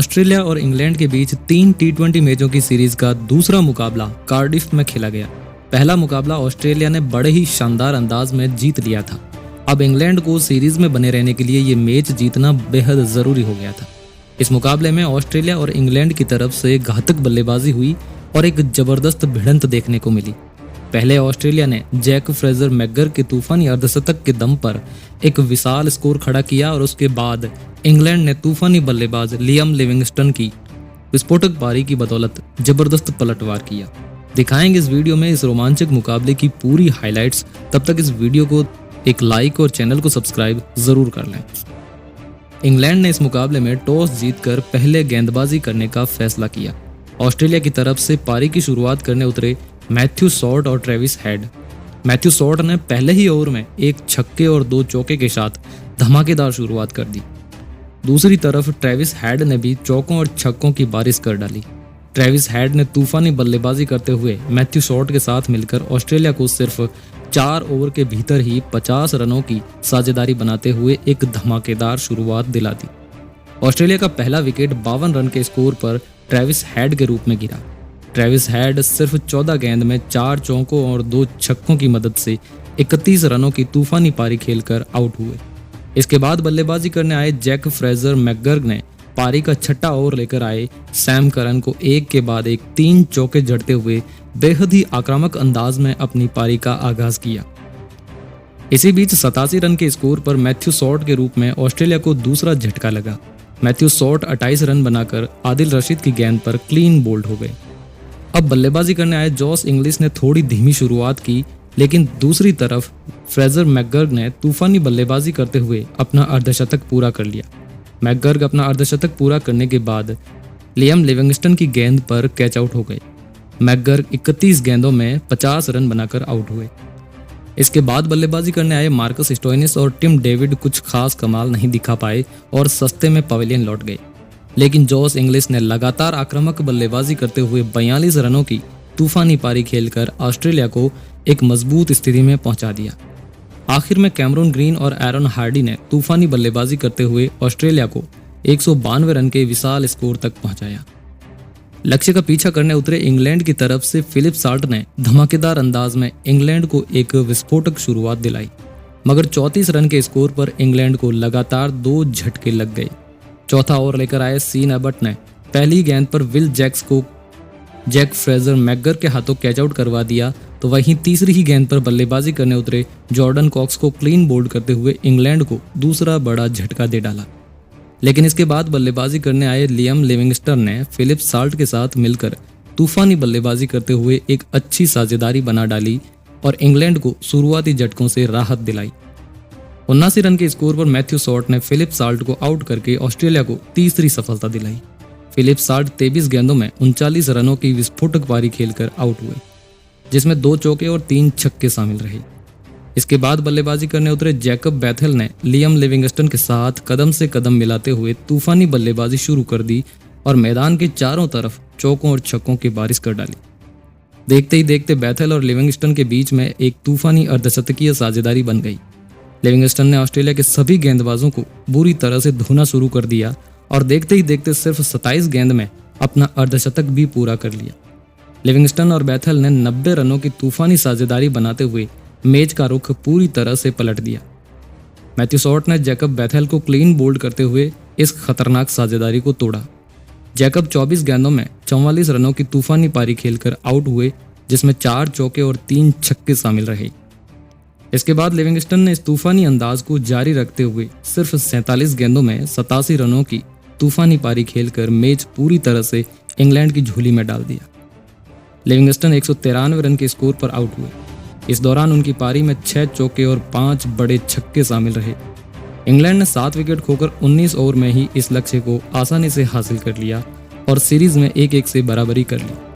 Australia और England के बीच 3 टी20 मैचों की सीरीज का दूसरा मुकाबला कार्डिफ में खेला गया। पहला मुकाबला ऑस्ट्रेलिया ने बड़े ही शानदार अंदाज में जीत लिया था। अब इंग्लैंड को सीरीज में बने रहने के लिए ये मैच जीतना बेहद जरूरी हो गया था। इस मुकाबले में ऑस्ट्रेलिया और इंग्लैंड की तरफ से घातक बल्लेबाजी हुई और एक जबरदस्त भिड़ंत देखने को मिली। पहले ऑस्ट्रेलिया ने जैक फ्रेजर मैकगर के तूफानी अर्धशतक के दम पर एक विशाल स्कोर खड़ा किया और उसके बाद इंग्लैंड ने तूफानी बल्लेबाज लियम लिविंगस्टन की विस्फोटक पारी की बदौलत जबरदस्त पलटवार किया। दिखाएंगे इस वीडियो में इस रोमांचक मुकाबले की पूरी हाइलाइट्स। तब तक इस वीडियो को एक लाइक और चैनल को सब्सक्राइब जरूर कर लें। इंग्लैंड ने इस मुकाबले में टॉस जीतकर पहले गेंदबाजी करने का फैसला किया। ऑस्ट्रेलिया की तरफ से पारी की शुरुआत करने उतरे मैथ्यू सॉर्ट और ट्रेविस हेड। मैथ्यू सॉर्ट ने पहले ही ओवर में एक छक्के और 2 चौके के साथ धमाकेदार शुरुआत कर दी। दूसरी तरफ ट्रेविस हेड ने भी चौकों और छक्कों की बारिश कर डाली। ट्रेविस हेड ने तूफानी बल्लेबाजी करते हुए मैथ्यू सॉर्ट के साथ मिलकर ऑस्ट्रेलिया को सिर्फ 4 ओवर के भीतर ही 50 रनों की साझेदारी बनाते हुए एक धमाकेदार शुरुआत दिला दी। ऑस्ट्रेलिया का पहला विकेट 52 रन के स्कोर पर ट्रेविस हेड के रूप में गिरा। ट्रेविस हेड सिर्फ 14 गेंद में 4 चौकों और 2 छक्कों की मदद से 31 रनों की तूफानी पारी खेलकर आउट हुए। इसके बाद बल्लेबाजी करने आए जैक फ्रेजर मैकगर ने पारी का छठा ओवर लेकर आए सैम करन को एक के बाद एक 3 चौके जड़ते हुए बेहद ही आक्रामक अंदाज में अपनी पारी का आगाज किया। इसी बीच 87 रन के स्कोर पर मैथ्यू सॉर्ट के रूप में ऑस्ट्रेलिया को दूसरा झटका लगा। मैथ्यू सॉर्ट 28 रन बनाकर आदिल रशीद की गेंद पर क्लीन बोल्ड हो गए। अब बल्लेबाजी करने आए जॉस इंग्लिश ने थोड़ी धीमी शुरुआत की, लेकिन दूसरी तरफ फ्रेजर मैकगर्ग ने तूफानी बल्लेबाजी करते हुए अपना अर्धशतक पूरा कर लिया। मैकगर्ग अपना अर्धशतक पूरा करने के बाद लियम लिविंगस्टन की गेंद पर कैच आउट हो गए। मैकगर्ग 31 गेंदों में 50 रन बनाकर आउट हुए। इसके बाद बल्लेबाजी करने आए मार्कस स्टोइनिस और टिम डेविड कुछ खास कमाल नहीं दिखा पाए और सस्ते में पवेलियन लौट गए। लेकिन जॉस इंग्लिश ने लगातार आक्रामक बल्लेबाजी करते हुए 42 रनों की तूफानी पारी खेलकर ऑस्ट्रेलिया को एक मजबूत स्थिति में पहुंचा दिया। आखिर में कैमरून ग्रीन और एरन हार्डी ने तूफानी बल्लेबाजी करते हुए ऑस्ट्रेलिया को 192 रन के विशाल स्कोर तक पहुंचाया। लक्ष्य का पीछा करने उतरे इंग्लैंड की तरफ से फिलिप साल्ट ने धमाकेदार अंदाज में इंग्लैंड को एक विस्फोटक शुरुआत दिलाई, मगर 34 रन के स्कोर पर इंग्लैंड को लगातार 2 झटके लग गए। चौथा ओवर लेकर आए सीन एबट ने पहली गेंद पर विल जैक्स को जैक फ्रेजर मैकगर के हाथों कैच आउट करवा दिया, तो वहीं तीसरी ही गेंद पर बल्लेबाजी करने उतरे जॉर्डन कॉक्स को क्लीन बोल्ड करते हुए इंग्लैंड को दूसरा बड़ा झटका दे डाला। लेकिन इसके बाद बल्लेबाजी करने आए लियम लिविंगस्टन ने फिलिप साल्ट के साथ मिलकर तूफानी बल्लेबाजी करते हुए एक अच्छी साझेदारी बना डाली और इंग्लैंड को शुरुआती झटकों से राहत दिलाई। 79 रन के स्कोर पर मैथ्यू सॉर्ट ने फिलिप साल्ट को आउट करके ऑस्ट्रेलिया को तीसरी सफलता दिलाई। फिलिप साल्ट 23 गेंदों में 39 रनों की विस्फोटक पारी खेलकर आउट हुए, जिसमें 2 चौके और 3 छक्के शामिल रहे। इसके बाद बल्लेबाजी करने उतरे जैकब बैथेल ने लियम लिविंगस्टन के साथ कदम से कदम मिलाते हुए तूफानी बल्लेबाजी शुरू कर दी और मैदान के चारों तरफ चौकों और छक्कों की बारिश कर डाली। देखते ही देखते बैथेल और लिविंगस्टन के बीच में एक तूफानी अर्धशतकीय साझेदारी बन गई। लिविंगस्टन ने ऑस्ट्रेलिया के सभी गेंदबाजों को बुरी तरह से धोना शुरू कर दिया और देखते ही देखते सिर्फ 27 गेंद में अपना अर्धशतक भी पूरा कर लिया। लिविंगस्टन और बैथेल ने 90 रनों की तूफानी साझेदारी बनाते हुए मैच का रुख पूरी तरह से पलट दिया। मैथ्यू सॉर्ट ने जैकब बैथेल को क्लीन बोल्ड करते हुए इस खतरनाक साझेदारी को तोड़ा। जैकब 24 गेंदों में 44 रनों की तूफानी पारी खेलकर आउट हुए, जिसमें 4 चौके और 3 छक्के शामिल रहे। इसके बाद लिविंगस्टन ने इस तूफानी अंदाज को जारी रखते हुए सिर्फ 47 गेंदों में 87 रनों की तूफानी पारी खेलकर मैच पूरी तरह से इंग्लैंड की झोली में डाल दिया। लिविंगस्टन 193 रन के स्कोर पर आउट हुए। इस दौरान उनकी पारी में 6 चौके और 5 बड़े छक्के शामिल रहे। इंग्लैंड ने 7 विकेट खोकर 19 ओवर में ही इस लक्ष्य को आसानी से हासिल कर लिया और सीरीज में 1-1 से बराबरी कर ली।